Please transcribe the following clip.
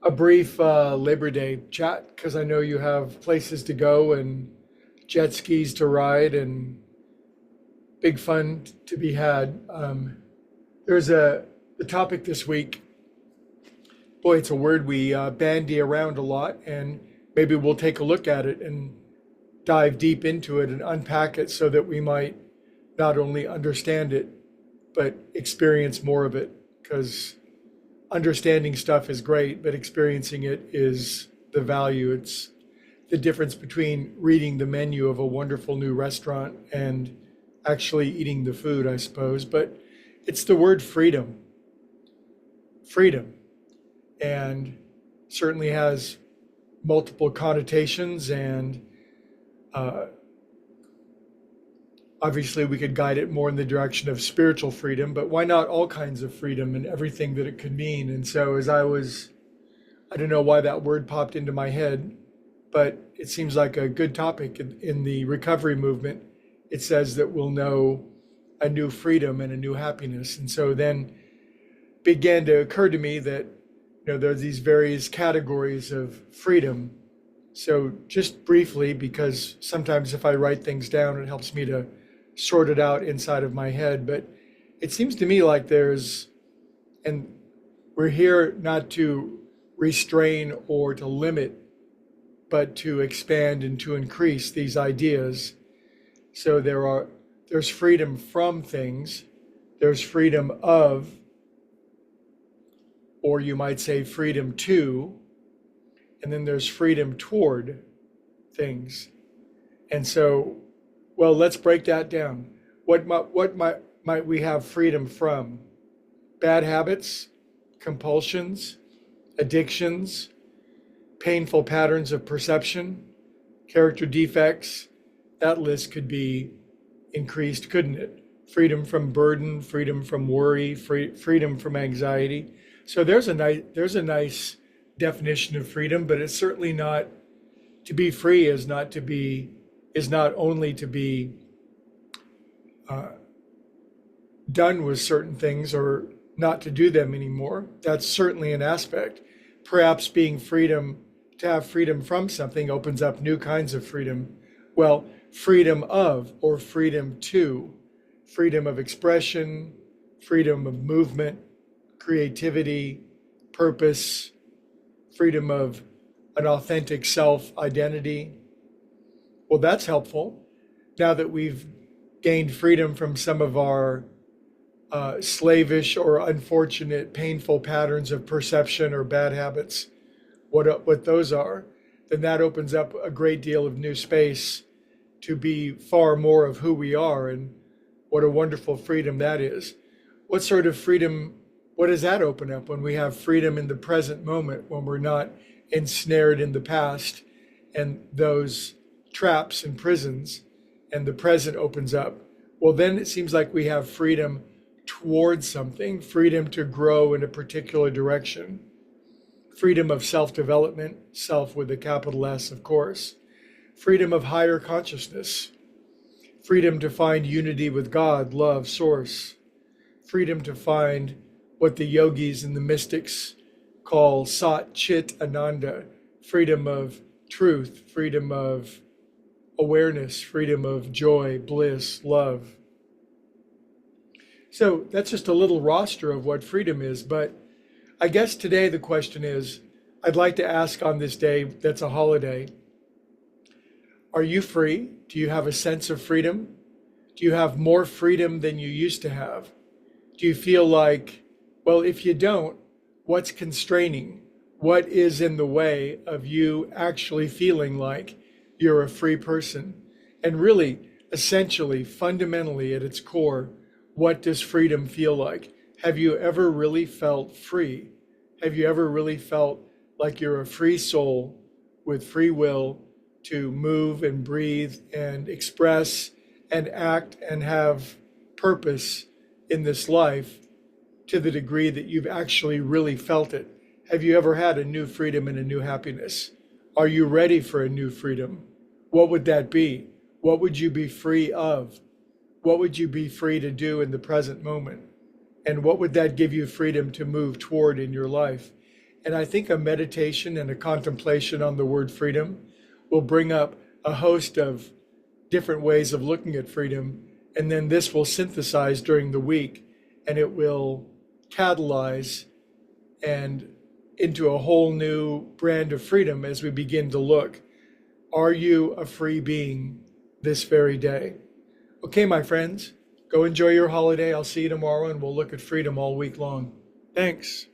a brief Labor Day chat because I know you have places to go and jet skis to ride and big fun to be had. There's the topic this week. Boy, it's a word we bandy around a lot, and maybe we'll take a look at it and dive deep into it and unpack it so that we might not only understand it but experience more of it. Because understanding stuff is great, but experiencing it is the value. It's the difference between reading the menu of a wonderful new restaurant and actually eating the food, I suppose. But it's the word freedom, freedom, and certainly has multiple connotations. And uh, obviously, we could guide it more in the direction of spiritual freedom, but why not all kinds of freedom and everything that it could mean? And so, I don't know why that word popped into my head, but it seems like a good topic in the recovery movement. It says that we'll know a new freedom and a new happiness. And so then began to occur to me that there's these various categories of freedom. So just briefly, because sometimes if I write things down, it helps me to sort it out inside of my head. But it seems to me like and we're here not to restrain or to limit, but to expand and to increase these ideas. So there's freedom from things, there's freedom of, or you might say freedom to, and then there's freedom toward things. And so, well, let's break that down. What might we have freedom from? Bad habits, compulsions, addictions, painful patterns of perception, character defects. That list could be increased, couldn't it? Freedom from burden, freedom from worry, freedom from anxiety. So there's a nice definition of freedom, but it's certainly not. To be free is not only to be uh, done with certain things or not to do them anymore. That's certainly an aspect. Perhaps to have freedom from something opens up new kinds of freedom. Well, freedom of or freedom to, freedom of expression, freedom of movement, creativity, purpose, freedom of an authentic self identity. Well, that's helpful. Now that we've gained freedom from some of our slavish or unfortunate, painful patterns of perception or bad habits, what those are, then that opens up a great deal of new space to be far more of who we are. And what a wonderful freedom that is. What sort of freedom, what does that open up when we have freedom in the present moment, when we're not ensnared in the past and those traps and prisons, and the present opens up? Well, then it seems like we have freedom towards something, freedom to grow in a particular direction, freedom of self-development, self with a capital S, of course, freedom of higher consciousness, freedom to find unity with God, love, source, freedom to find what the yogis and the mystics call Sat Chit Ananda, freedom of truth, freedom of awareness, freedom of joy, bliss, love. So that's just a little roster of what freedom is. But I guess today the question is, I'd like to ask on this day that's a holiday, are you free? Do you have a sense of freedom? Do you have more freedom than you used to have? Do you feel like, well, if you don't, what's constraining? What is in the way of you actually feeling like you're a free person? And really, essentially, fundamentally at its core, what does freedom feel like? Have you ever really felt free? Have you ever really felt like you're a free soul with free will to move and breathe and express and act and have purpose in this life to the degree that you've actually really felt it? Have you ever had a new freedom and a new happiness? Are you ready for a new freedom? What would that be? What would you be free of? What would you be free to do in the present moment? And what would that give you freedom to move toward in your life? And I think a meditation and a contemplation on the word freedom will bring up a host of different ways of looking at freedom. And then this will synthesize during the week, and it will catalyze and into a whole new brand of freedom as we begin to look. Are you a free being this very day? Okay, my friends, go enjoy your holiday. I'll see you tomorrow, and we'll look at freedom all week long. Thanks.